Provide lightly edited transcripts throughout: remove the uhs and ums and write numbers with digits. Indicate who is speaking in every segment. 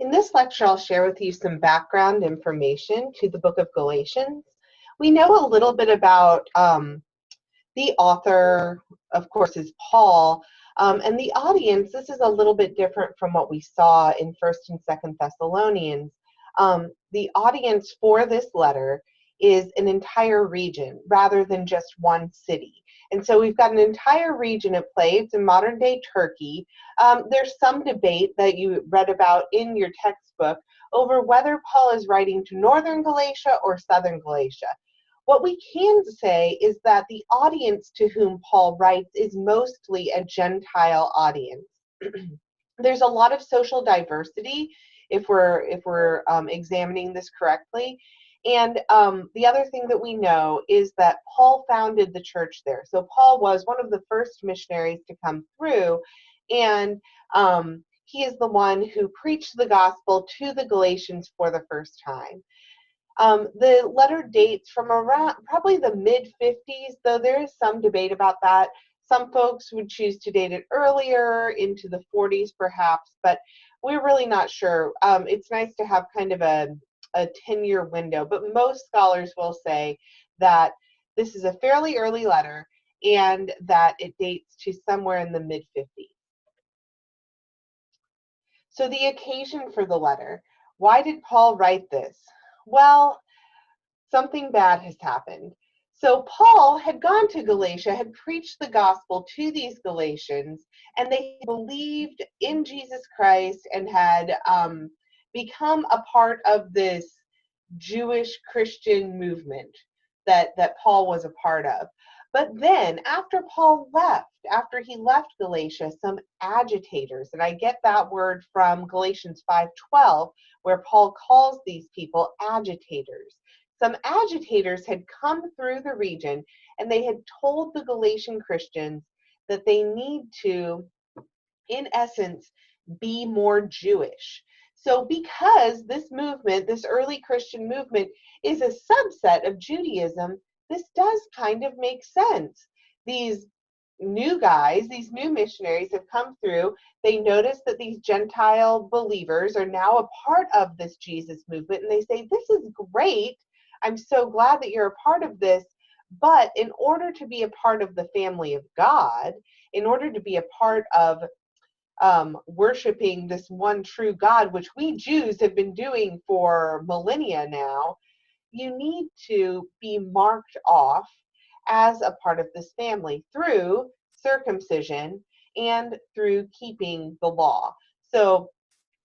Speaker 1: In this lecture, I'll share with you some background information to the book of Galatians. We know a little bit about the author, of course, is Paul, and the audience. This is a little bit different from what we saw in 1st and 2nd Thessalonians. The audience for this letter is an entire region rather than just one city. And so we've got an entire region at play. It's in modern-day Turkey. There's some debate that you read about in your textbook over whether Paul is writing to northern Galatia or southern Galatia. What we can say is that the audience to whom Paul writes is mostly a Gentile audience. There's a lot of social diversity if we're examining this correctly. And the other thing that we know is that Paul founded the church there. So Paul was one of the first missionaries to come through, and he is the one who preached the gospel to the Galatians for the first time. The letter dates from around probably the mid-50s, though there is some debate about that. Some folks would choose to date it earlier, into the 40s perhaps, but we're really not sure. It's nice to have kind of a 10-year window, but most scholars will say that this is a fairly early letter and that it dates to somewhere in the mid-50s. So the occasion for the letter. Why did Paul write this? Well, something bad has happened. So Paul had gone to Galatia, had preached the gospel to these Galatians, and they believed in Jesus Christ and had become a part of this Jewish Christian movement that Paul was a part of. But then after Paul left, after he left Galatia, some agitators, and I get that word from Galatians 5:12, where Paul calls these people agitators. Some agitators had come through the region, and they had told the Galatian Christians that they need to, in essence, be more Jewish. So because this movement, this early Christian movement, is a subset of Judaism, this does kind of make sense. These new guys, these new missionaries have come through. They notice that these Gentile believers are now a part of this Jesus movement, and they say, this is great. I'm so glad that you're a part of this. But in order to be a part of the family of God, in order to be a part of worshiping this one true God, which we Jews have been doing for millennia now, you need to be marked off as a part of this family through circumcision and through keeping the law. So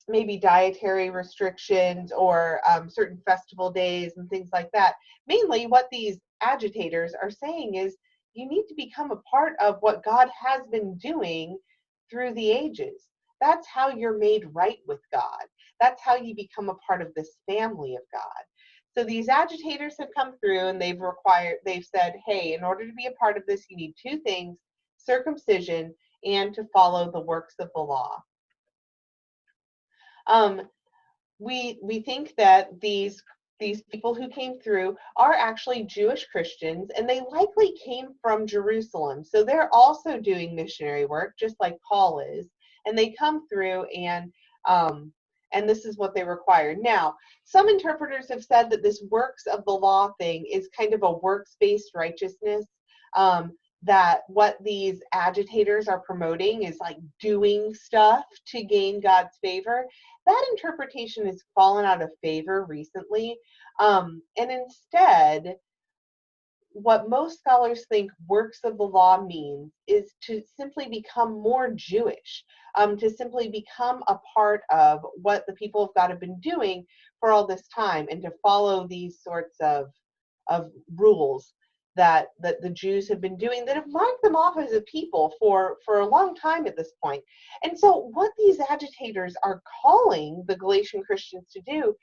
Speaker 1: maybe dietary restrictions or certain festival days and things like that. Mainly what these agitators are saying is you need to become a part of what God has been doing through the ages. That's how you're made right with God. That's how you become a part of this family of God. So these agitators have come through and they've said, hey, in order to be a part of this, you need two things: circumcision and to follow the works of the law. We think that these people who came through are actually Jewish Christians, and they likely came from Jerusalem. So they're also doing missionary work, just like Paul is. And they come through, and this is what they require. Now, some interpreters have said that this works of the law thing is kind of a works-based righteousness. That what these agitators are promoting is like doing stuff to gain God's favor. That interpretation has fallen out of favor recently. And instead, what most scholars think works of the law means is to simply become more Jewish, to simply become a part of what the people of God have been doing for all this time, and to follow these sorts of rules that the Jews have been doing that have marked them off as a people for a long time at this point. And so what these agitators are calling the Galatian Christians to do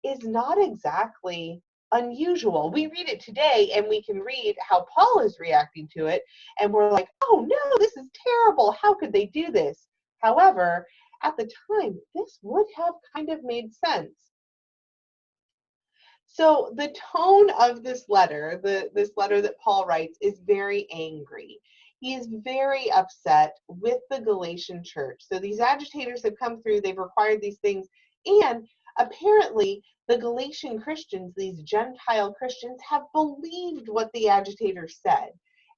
Speaker 1: is not exactly unusual. We read it today and we can read how Paul is reacting to it, and we're like, oh no, this is terrible. How could they do this? However, at the time, this would have kind of made sense. So the tone of this letter, this letter that Paul writes, is very angry. He is very upset with the Galatian church. So these agitators have come through, they've required these things, And apparently, the Galatian Christians, these Gentile Christians, have believed what the agitators said.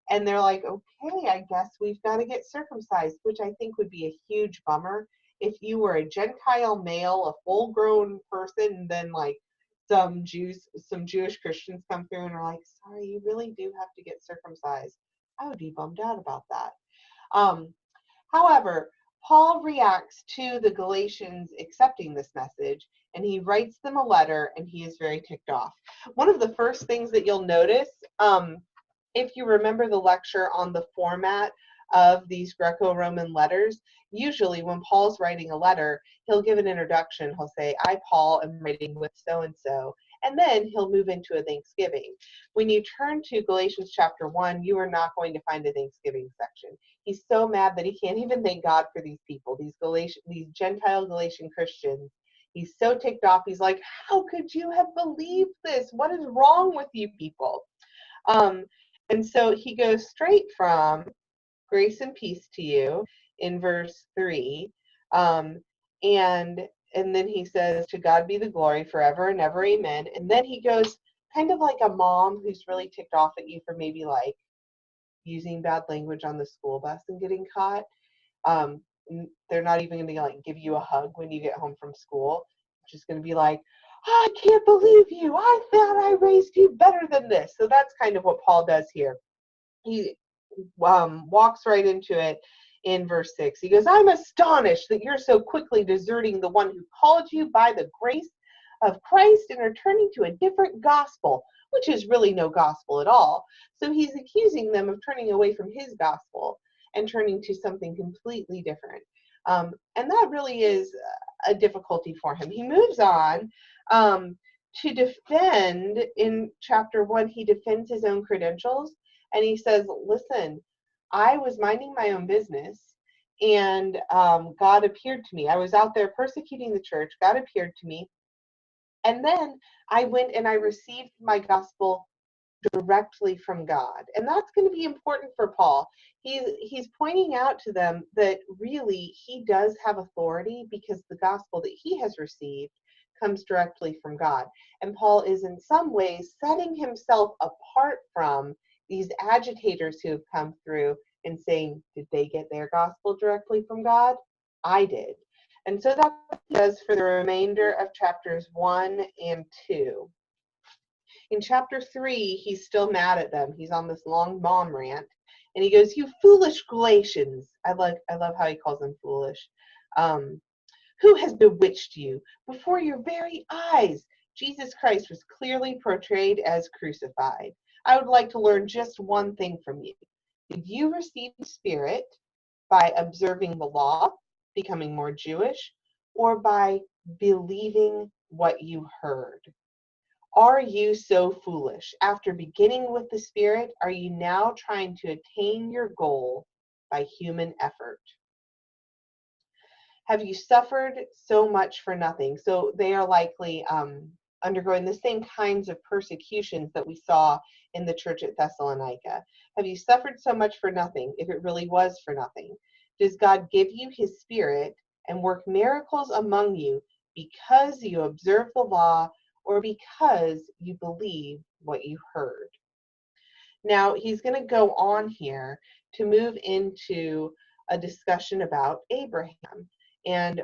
Speaker 1: And they're like, okay, I guess we've got to get circumcised, which I think would be a huge bummer if you were a Gentile male, a full-grown person, and then like some Jewish Christians come through and are like, sorry, you really do have to get circumcised. I would be bummed out about that. Um, However, Paul reacts to the Galatians accepting this message, and he writes them a letter, and he is very ticked off. One of the first things that you'll notice, if you remember the lecture on the format of these Greco-Roman letters, usually when Paul's writing a letter, he'll give an introduction. He'll say, I, Paul, am writing with so-and-so, and then he'll move into a Thanksgiving. When you turn to Galatians chapter 1, you are not going to find a Thanksgiving section. He's so mad that he can't even thank God for these people, these Gentile Galatian Christians. He's so ticked off. He's like, how could you have believed this? What is wrong with you people? And so he goes straight from grace and peace to you in verse 3. And then he says, to God be the glory forever and ever, amen. And then he goes kind of like a mom who's really ticked off at you for maybe like using bad language on the school bus and getting caught. They're not even going to like give you a hug when you get home from school. It's just going to be like, I can't believe you. I thought I raised you better than this. So that's kind of what Paul does here. He walks right into it in verse 6. He goes, I'm astonished that you're so quickly deserting the one who called you by the grace of Christ and are turning to a different gospel, which is really no gospel at all. So he's accusing them of turning away from his gospel and turning to something completely different. And that really is a difficulty for him. He moves on to defend, in chapter 1, he defends his own credentials, and he says, listen, I was minding my own business, and God appeared to me. I was out there persecuting the church. God appeared to me. And then I went and I received my gospel directly from God. And that's going to be important for Paul. He's pointing out to them that really he does have authority because the gospel that he has received comes directly from God. And Paul is in some ways setting himself apart from these agitators who have come through and saying, did they get their gospel directly from God? I did. And so that's what he does for the remainder of chapters 1 and 2. In chapter 3, he's still mad at them. He's on this long mom rant. And he goes, you foolish Galatians. I love how he calls them foolish. Who has bewitched you? Before your very eyes, Jesus Christ was clearly portrayed as crucified. I would like to learn just one thing from you. Did you receive the Spirit by observing the law, becoming more Jewish, or by believing what you heard? Are you so foolish? After beginning with the Spirit, are you now trying to attain your goal by human effort? Have you suffered so much for nothing? So they are likely undergoing the same kinds of persecutions that we saw in the church at Thessalonica. Have you suffered so much for nothing, if it really was for nothing? Does God give you his Spirit and work miracles among you because you observe the law or because you believe what you heard? Now, he's going to go on here to move into a discussion about Abraham. And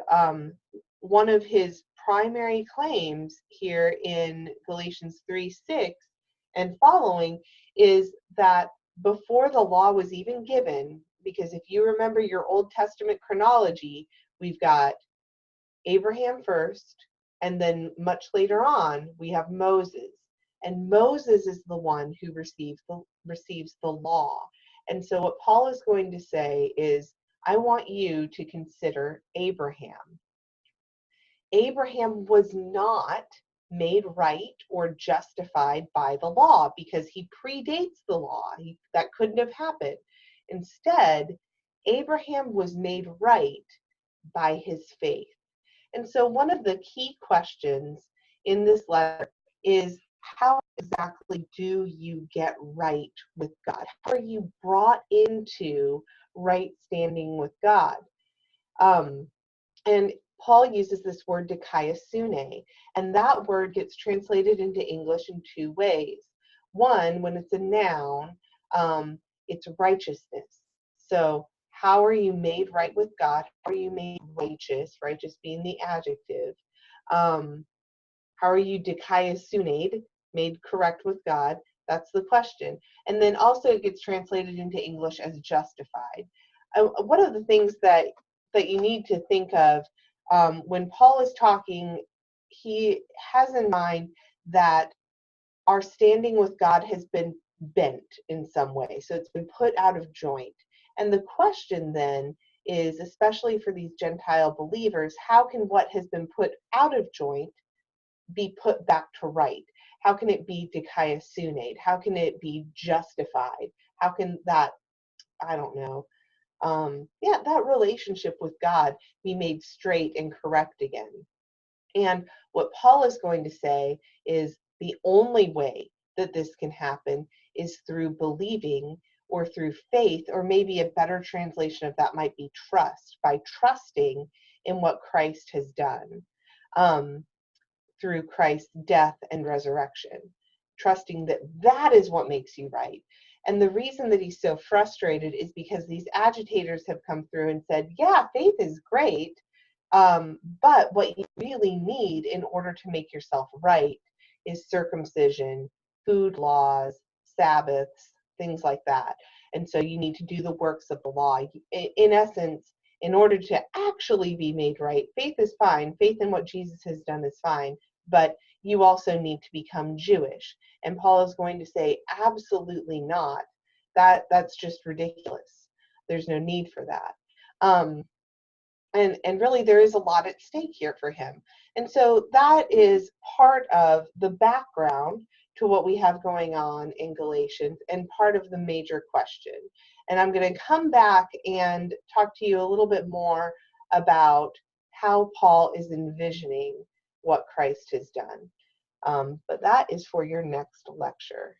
Speaker 1: one of his primary claims here in Galatians 3:6 and following is that before the law was even given, because if you remember your Old Testament chronology, we've got Abraham first, and then much later on, we have Moses. And Moses is the one who receives the law. And so what Paul is going to say is, I want you to consider Abraham. Abraham was not made right or justified by the law because he predates the law. That couldn't have happened. Instead, Abraham was made right by his faith. And so one of the key questions in this letter is, how exactly do you get right with God? How are you brought into right standing with God? And Paul uses this word dikaiosune, and that word gets translated into English in two ways. One, when it's a noun, it's righteousness. So how are you made right with God? How are you made righteous? Righteous being the adjective. How are you dikaiosune, made correct with God? That's the question. And then also it gets translated into English as justified. One of the things that you need to think of when Paul is talking, he has in mind that our standing with God has been bent in some way. So it's been put out of joint. And the question then is, especially for these Gentile believers, how can what has been put out of joint be put back to right? How can it be dikaiosune? How can it be justified? How can that, I don't know, that relationship with God be made straight and correct again? And what Paul is going to say is the only way that this can happen is through believing or through faith, or maybe a better translation of that might be trust, by trusting in what Christ has done. Through Christ's death and resurrection, trusting that that is what makes you right. And the reason that he's so frustrated is because these agitators have come through and said, yeah, faith is great, but what you really need in order to make yourself right is circumcision, food laws, Sabbaths, things like that. And so you need to do the works of the law. In essence, in order to actually be made right, faith is fine. Faith in what Jesus has done is fine, but you also need to become Jewish. And Paul is going to say, absolutely not. That's just ridiculous. There's no need for that. And really, there is a lot at stake here for him. And so that is part of the background to what we have going on in Galatians and part of the major question. And I'm going to come back and talk to you a little bit more about how Paul is envisioning what Christ has done. But that is for your next lecture.